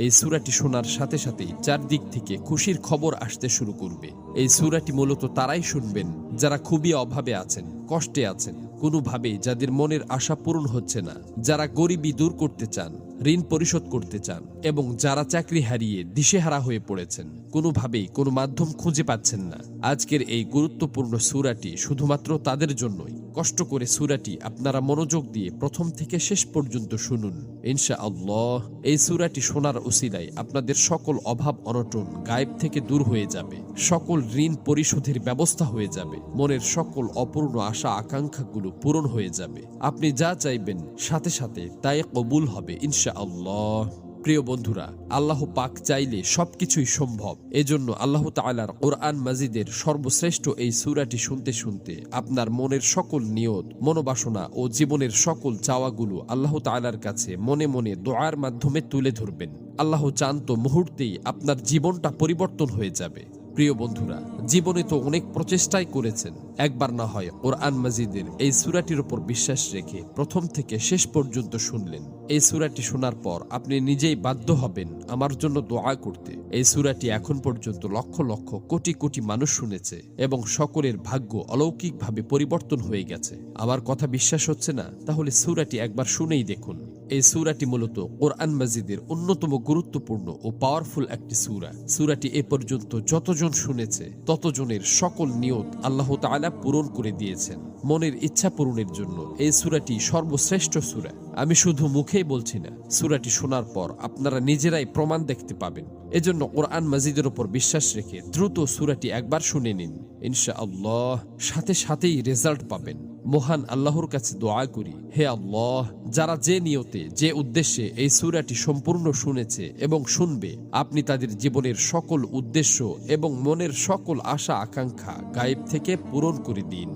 এই সূরাটি শোনার সাথে সাথেই চারদিক থেকে খুশির খবর আসতে শুরু করবে। এই সূরাটি মূলত তারাই শুনবেন যারা খুবই অভাবে আছেন, কষ্টে আছেন, কোনোভাবেই যাদের মনের আশা পূরণ হচ্ছে না, যারা গরিবি দূর করতে চান, ঋণ পরিশোধ করতে চান, এবং যারা চাকরি হারিয়ে দিশেহারা হয়ে পড়েছেন, কোনোভাবেই কোনো মাধ্যম খুঁজে পাচ্ছেন না। আজকের এই গুরুত্বপূর্ণ সূরাটি শুধুমাত্র তাদের জন্যই। কষ্ট করে সূরাটি আপনারা মনোযোগ দিয়ে প্রথম থেকে শেষ পর্যন্ত শুনুন। ইনশাআল্লাহ এই সূরাটি শোনার উসিলায় আপনাদের সকল অভাব অনটন গায়েব থেকে দূর হয়ে যাবে, সকল ঋণ পরিশোধের ব্যবস্থা হয়ে যাবে, মনের সকল অপূর্ণ আশা আকাঙ্ক্ষাগুলো পূরণ হয়ে যাবে। আপনি যা চাইবেন সাথে সাথে তাই কবুল হবে ইনশাআল্লাহ। প্রিয় বন্ধুরা, আল্লাহ পাক চাইলে সবকিছুই সম্ভব। এজন্য আল্লাহ তাআলার কোরআন মাজিদের সর্বশ্রেষ্ঠ এই সূরাটি শুনতে শুনতে আপনার মনের সকল নিয়ত, মনোবাসনা ও জীবনের সকল চাওয়াগুলো আল্লাহ তাআলার কাছে মনে মনে দোয়ার মাধ্যমে তুলে ধরবেন। আল্লাহ চান তো মুহূর্তেই আপনার জীবনটা পরিবর্তন হয়ে যাবে। প্রিয় বন্ধুরা, জীবনে তো অনেক প্রচেষ্টাই করেছেন, একবার না হয় কোরআন মাজিদের এই সূরাটির উপর বিশ্বাস রেখে প্রথম থেকে শেষ পর্যন্ত শুনলেন। এই সূরাটি শোনার পর আপনি নিজেই বাধ্য হবেন আমার জন্য দোয়া করতে। এই সূরাটি এখন পর্যন্ত লক্ষ লক্ষ কোটি কোটি মানুষ শুনেছে এবং সকলের ভাগ্য অলৌকিকভাবে পরিবর্তন হয়ে গেছে। আমার কথা বিশ্বাস হচ্ছে না? তাহলে সূরাটি একবার শুনেই দেখুন। এই সূরাটি মূলত কোরআন মাজিদের অন্যতম গুরুত্বপূর্ণ ও পাওয়ারফুল একটি সূরা। সূরাটি এ পর্যন্ত যতজন শুনেছে ততজনের সকল নিয়ত আল্লাহ তাআলা পূরণ করে দিয়েছেন। মনের ইচ্ছা পূরণের জন্য এই সূরাটি সর্বশ্রেষ্ঠ সূরা। আমি শুধু মুখেই বলছি না, সূরাটি শোনার পর আপনারা নিজেরাই প্রমাণ দেখতে পাবেন। এজন্য কোরআন মাজিদের উপর বিশ্বাস রেখে দ্রুত সূরাটি একবার শুনে নিন। ইনশাআল্লাহ সাথে সাথেই রেজাল্ট পাবেন। মহান আল্লাহর কাছে দোয়া করি, হে আল্লাহ, যারা যে নিয়তে যে উদ্দেশ্যে এই সূরাটি সম্পূর্ণ শুনেছে এবং শুনবে, আপনি তাদের জীবনের সকল উদ্দেশ্য এবং মনের সকল আশা আকাঙ্ক্ষা গায়েব থেকে পূরণ করে দিন।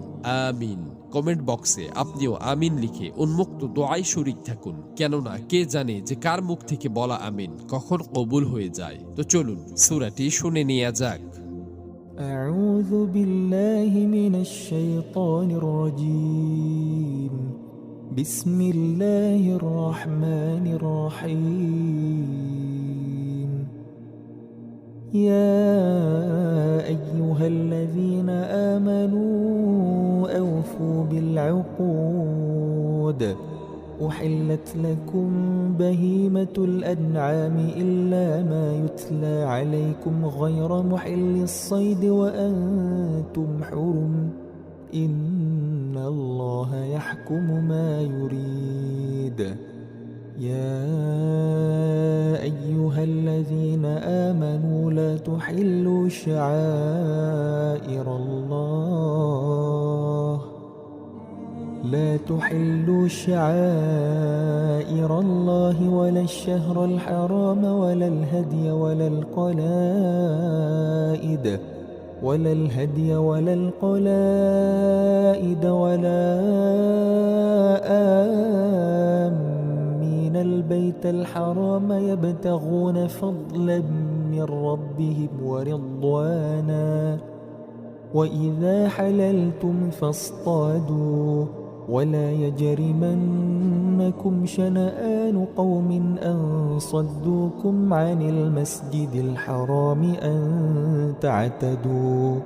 আমিন। কমেন্ট বক্সে আপনিও আমিন লিখে উন্মুক্ত দোয়ায় শরীক থাকুন, কেননা কে জানে যে কার মুখ থেকে বলা আমিন কখন কবুল হয়ে যায়। তো চলুন সূরাটি শুনে নেওয়া যাক। أعوذ بالله من الشيطان الرجيم بسم الله الرحمن الرحيم يا أيها الذين آمنوا أوفوا بالعقود أحلت لكم بهيمة الأنعام إلا ما يتلى عليكم غير محل الصيد وأنتم حرم إن الله يحكم ما يريد يا أيها الذين آمنوا لا تحلوا شعائر الله ولا الشهر الحرام ولا الهدي ولا القلائد ولا آمين البيت الحرام يبتغون فضلا من ربهم ورضوانا وإذا حللتم فاصطادوا ولا يجرمنكم شنآن قوم أن صدوكم عن المسجد الحرام أن تعتدوا